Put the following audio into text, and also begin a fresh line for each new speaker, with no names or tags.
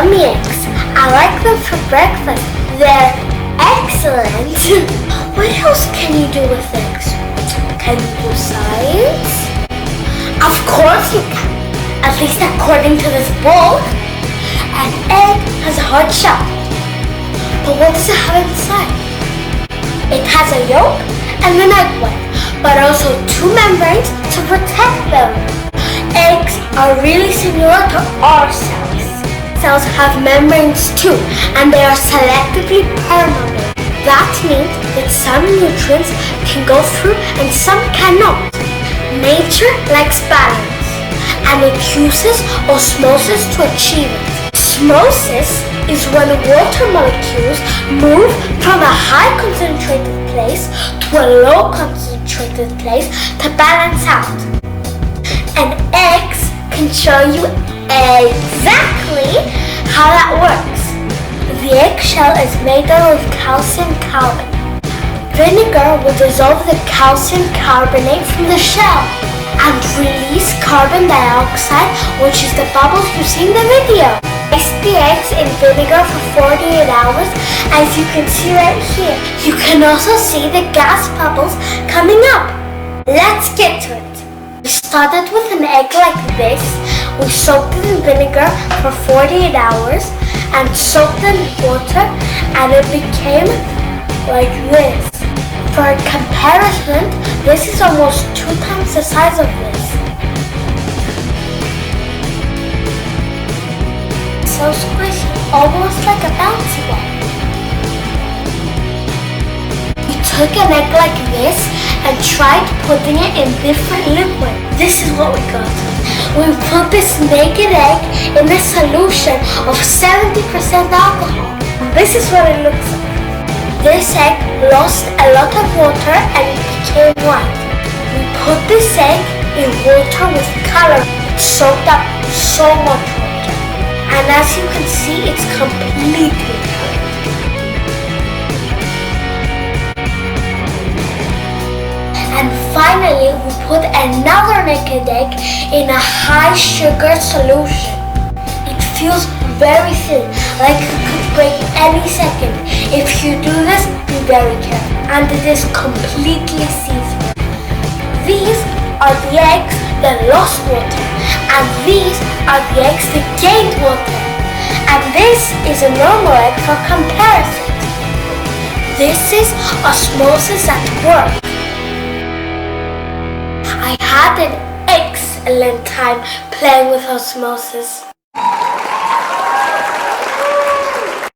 yummy eggs. I like them for breakfast. They're excellent. What else can you do with eggs? Can you do science? Of course you can. At least according to this book. An egg has a hard shell. But what does it have inside? It has a yolk and an egg white, but also two membranes to protect them. Eggs are really similar to our cells. Cells have membranes too, and they are selectively permeable. That means that some nutrients can go through and some cannot. Nature likes balance, and it uses osmosis to achieve it. Osmosis is when water molecules move from a high concentrated place to a low concentrated place to balance out. And eggs can show you exactly how that works. The eggshell is made out of calcium carbonate. Vinegar will dissolve the calcium carbonate from the shell and release carbon dioxide, which is the bubbles you see in the video. Place the eggs in vinegar for 48 hours, as you can see right here. You can also see the gas bubbles coming up. Let's get to it. We started with an egg like this. We soaked it in vinegar for 48 hours and soaked it in water, and it became like this. For comparison, this is almost 2 times the size of this. So squishy, almost like a bouncy ball. We took an egg like this and tried putting it in different liquid. This is what we got. We put this naked egg in a solution of 70% alcohol. This is what it looks like. This egg lost a lot of water and it became white. We put this egg in water with color. It soaked up so much water. And as you can see, it's completely colored. And finally, we put another naked egg in a high sugar solution. It feels very thin, like it could break any second. If you do this, be very careful. And it is completely see-through. These are the eggs that lost water, and these are the eggs that gained water. And this is a normal egg for comparison. This is osmosis at work. I had an excellent time playing with osmosis.